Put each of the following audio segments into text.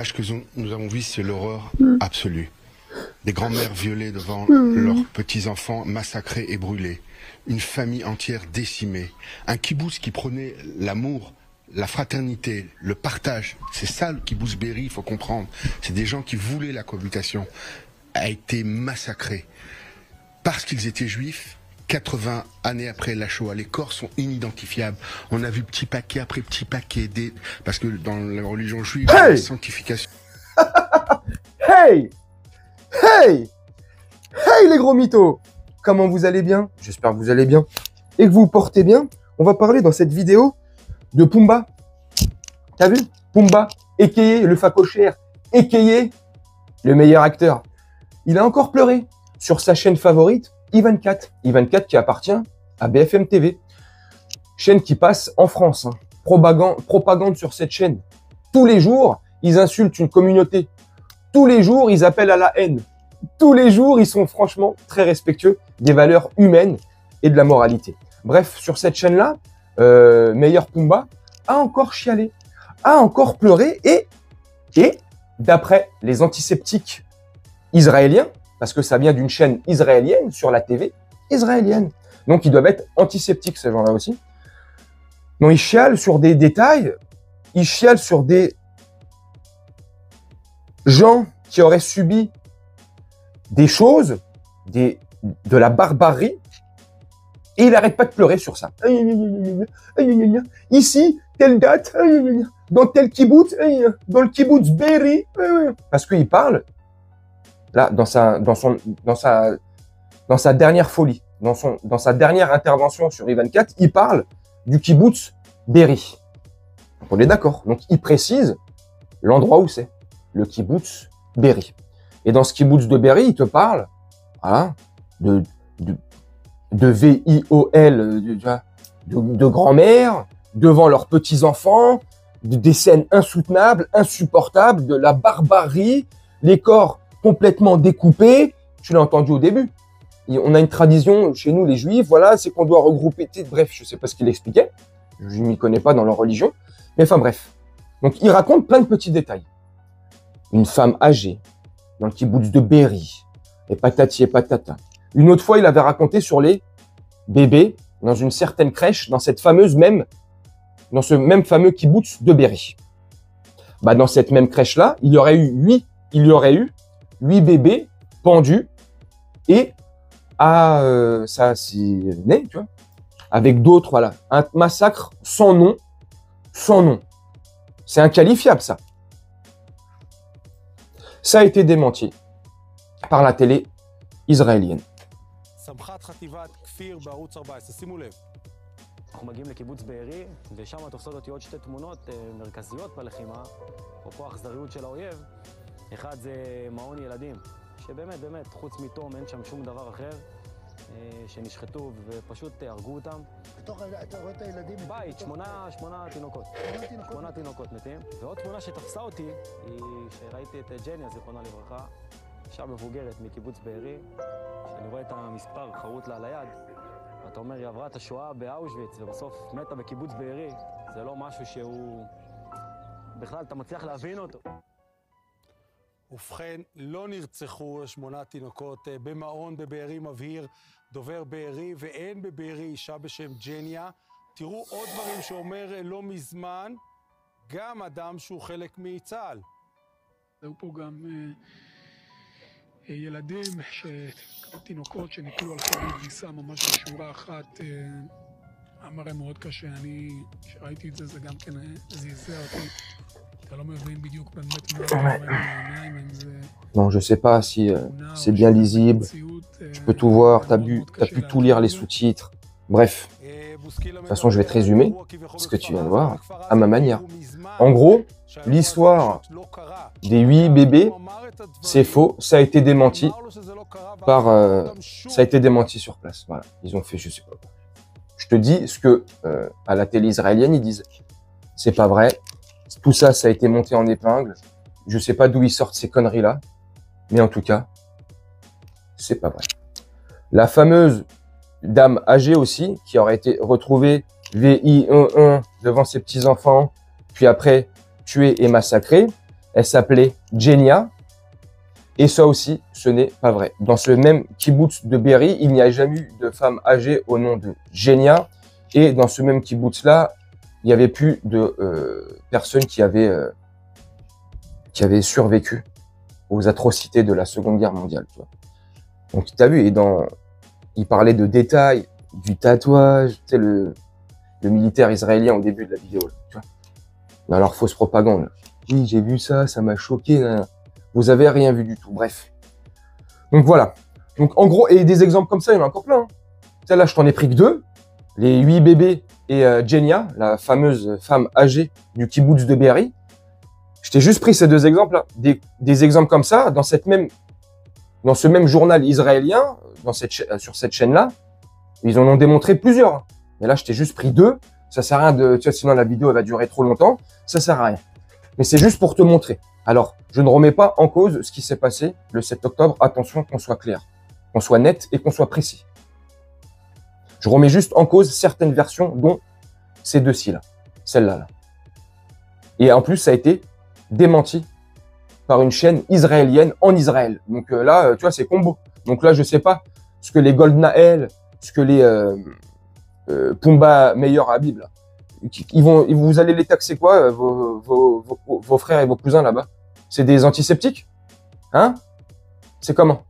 Ce que nous avons vu, c'est l'horreur absolue. Des grands-mères violées devant leurs petits-enfants massacrés et brûlés. Une famille entière décimée. Un kibboutz qui prenait l'amour, la fraternité, le partage. C'est ça le kibboutz Be'eri, il faut comprendre. C'est des gens qui voulaient la cohabitation. A été massacré. Parce qu'ils étaient juifs, 80 années après la Shoah, les corps sont inidentifiables. On a vu petit paquet après petit paquet, parce que dans la religion juive, il y a la sanctification. Hey! Hey! Hey les gros mythos! Comment vous allez bien? J'espère que vous allez bien. Et que vous vous portez bien. On va parler dans cette vidéo de Pumba. T'as vu? Pumba, ékayé, le facochère, ékayé, le meilleur acteur. Il a encore pleuré sur sa chaîne favorite, I24. I24 qui appartient à BFM TV. Chaîne qui passe en France. Hein. Propagande sur cette chaîne. Tous les jours, ils insultent une communauté. Tous les jours, ils appellent à la haine. Tous les jours, ils sont franchement très respectueux des valeurs humaines et de la moralité. Bref, sur cette chaîne-là, Meilleur Pumba a encore chialé, a encore pleuré et d'après les antiseptiques israéliens, parce que ça vient d'une chaîne israélienne sur la TV israélienne, donc ils doivent être antiseptiques ces gens-là aussi. Donc ils chialent sur des détails, ils chialent sur des gens qui auraient subi des choses, de la barbarie, et il n'arrête pas de pleurer sur ça. Ici, telle date, dans tel kibbutz, dans le kibbutz Be'eri, parce qu'il parle, là, dans sa dernière folie, dans sa dernière intervention sur I24, il parle du kibbutz Be'eri. On est d'accord. Donc, il précise l'endroit où c'est, le kibbutz Be'eri. Et dans ce kibbutz de Be'eri, il te parle voilà, de VIOL, de grand-mère, devant leurs petits-enfants, des scènes insoutenables, insupportables, de la barbarie, les corps complètement découpés. Tu l'as entendu au début. On a une tradition chez nous, les juifs, voilà, c'est qu'on doit regrouper. Bref, je ne sais pas ce qu'il expliquait. Je ne m'y connais pas dans leur religion. Mais enfin bref. Donc il raconte plein de petits détails. Une femme âgée, dans le kibbutz de Be'eri, et patati et patata. Une autre fois, il avait raconté sur les bébés dans une certaine crèche, dans ce même fameux kibbutz de Be'eri. Bah, dans cette même crèche-là, il y aurait eu 8 bébés pendus et assassinés, tu vois, avec d'autres, voilà. Un massacre sans nom. C'est inqualifiable, ça. Ça a été démenti par la télé israélienne. אנחנו מגיעים לקיבוץ בארי, ושם תופסות אותי עוד שתי תמונות מרכזיות בלחימה, אפרופו האכזריות של האויב. אחד זה מעון ילדים, שבאמת, חוץ מתום אין שם שום דבר אחר, שנשחטו ופשוט הרגו אותם. אתה רואה את הילדים? בית, שמונה תינוקות. שמונה תינוקות מתים. ועוד תמונה שתפסה אותי, היא שראיתי את ג'ניה, זיכרונה לברכה, אישה מבוגרת מקיבוץ בארי, שאני רואה את המספר חרוט לה על היד. אתה אומר, היא עברה את השואה באושוויץ, ובסוף מתה בקיבוץ בארי. זה לא משהו שהוא... בכלל, אתה מצליח להבין אותו. ובכן, לא נרצחו 8 תינוקות במעון בבארי, מבהיר דובר בארי, ואין בבארי אישה בשם ג'ניה. תראו עוד דברים שאומר לא מזמן, גם אדם שהוא חלק מצה"ל. היו פה גם ילדים, תינוקות שנקלו על חבל כביסה ממש בשורה אחת. המראה מאוד קשה. אני, כשראיתי את זה, זה גם כן זעזע אותי. אתה לא מבין בדיוק באמת מה העיניים, אם זה... Non, je sais pas si c'est bien lisible. Tu peux tout voir, t'as pu tout lire les sous-titres. Bref. De toute façon, je vais te résumer ce que tu viens de voir à ma manière. En gros, l'histoire des 8 bébés, c'est faux. Ça a été démenti ça a été démenti sur place. Voilà. Ils ont fait, je sais pas. Je te dis ce que à la télé israélienne ils disent. C'est pas vrai. Tout ça, ça a été monté en épingle. Je sais pas d'où ils sortent ces conneries-là, mais en tout cas, c'est pas vrai. La fameuse dame âgée aussi, qui aurait été retrouvée VI11 devant ses petits-enfants, puis après tuée et massacrée, Elle s'appelait Jenia. Et ça aussi, ce n'est pas vrai. Dans ce même kibbutz de Be'eri, il n'y a jamais eu de femme âgée au nom de Jenia. Et dans ce même kibbutz-là, il n'y avait plus de personnes qui avaient survécu aux atrocités de la Seconde Guerre mondiale. Tu vois. Donc, tu as vu, il parlait de détails, du tatouage, tu sais, le militaire israélien au début de la vidéo. Là, tu vois. Mais alors, fausse propagande. Là. Oui, j'ai vu ça, ça m'a choqué. Là. Vous avez rien vu du tout. Bref. Donc, voilà. Donc, en gros, et des exemples comme ça, il y en a encore plein. Hein. Tu sais, là, je t'en ai pris que 2. Les 8 bébés et Jenia, la fameuse femme âgée du kibbutz de Be'eri. Je t'ai juste pris ces 2 exemples-là. Des exemples comme ça, dans ce même journal israélien, sur cette chaîne-là, ils en ont démontré plusieurs. Mais là, je t'ai juste pris 2. Ça sert à rien tu vois, sinon la vidéo elle va durer trop longtemps. Ça sert à rien. Mais c'est juste pour te montrer. Alors, je ne remets pas en cause ce qui s'est passé le 7 octobre. Attention, qu'on soit clair, qu'on soit net et qu'on soit précis. Je remets juste en cause certaines versions, dont ces 2-ci là, celle-là. Là. Et en plus, ça a été démenti par une chaîne israélienne en Israël. Donc là, tu vois, c'est combo. Donc là, je sais pas ce que les Goldnael, ce que les Pumba Meyer Habib, là, vous allez les taxer quoi, vos frères et vos cousins là-bas? C'est des antiseptiques? Hein? C'est comment?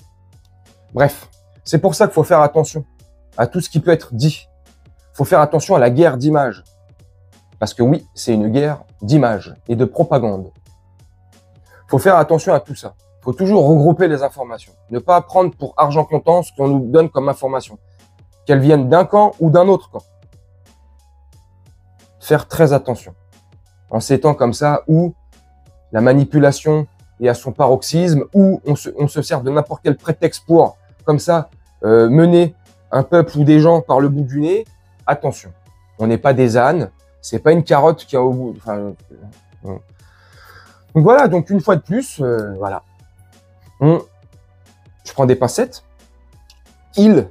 Bref, c'est pour ça qu'il faut faire attention à tout ce qui peut être dit. Il faut faire attention à la guerre d'image. Parce que oui, c'est une guerre d'image et de propagande. Il faut faire attention à tout ça. Il faut toujours regrouper les informations. Ne pas prendre pour argent comptant ce qu'on nous donne comme information. Qu'elles viennent d'un camp ou d'un autre camp. Faire très attention. En ces temps comme ça, où la manipulation est à son paroxysme, où on se sert de n'importe quel prétexte pour, comme ça, mener un peuple ou des gens par le bout du nez, attention. On n'est pas des ânes, c'est pas une carotte qui a au bout. Enfin, donc voilà, donc une fois de plus, voilà. Je prends des pincettes. Ils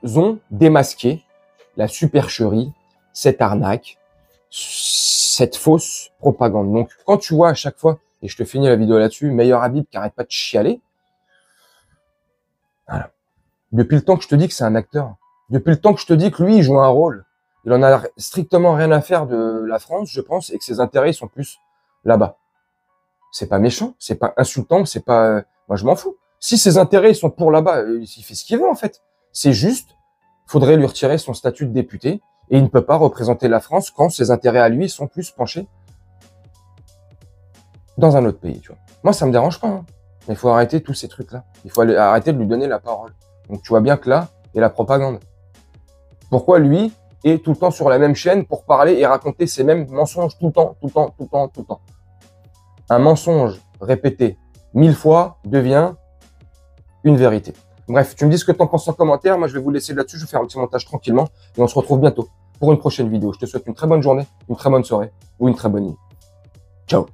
ont démasqué la supercherie, cette arnaque, cette fausse propagande. Donc, quand tu vois à chaque fois, et je te finis la vidéo là-dessus, Meyer Habib qui arrête pas de chialer, voilà. Depuis le temps que je te dis que c'est un acteur, depuis le temps que je te dis que lui, il joue un rôle, il en a strictement rien à faire de la France, je pense, et que ses intérêts sont plus là-bas. C'est pas méchant, c'est pas insultant, c'est pas... moi, je m'en fous. Si ses intérêts sont pour là-bas, il fait ce qu'il veut, en fait. C'est juste, faudrait lui retirer son statut de député, et il ne peut pas représenter la France quand ses intérêts à lui sont plus penchés dans un autre pays, tu vois. Moi, ça me dérange pas, hein. Mais il faut arrêter tous ces trucs-là. Il faut arrêter de lui donner la parole. Donc, tu vois bien que là, il y a la propagande. Pourquoi lui est tout le temps sur la même chaîne pour parler et raconter ces mêmes mensonges tout le temps, tout le temps, tout le temps, tout le temps? Un mensonge répété 1000 fois devient une vérité. Bref, tu me dis ce que tu en penses en commentaire. Moi, je vais vous laisser là-dessus. Je vais faire un petit montage tranquillement et on se retrouve bientôt pour une prochaine vidéo. Je te souhaite une très bonne journée, une très bonne soirée ou une très bonne nuit. Ciao.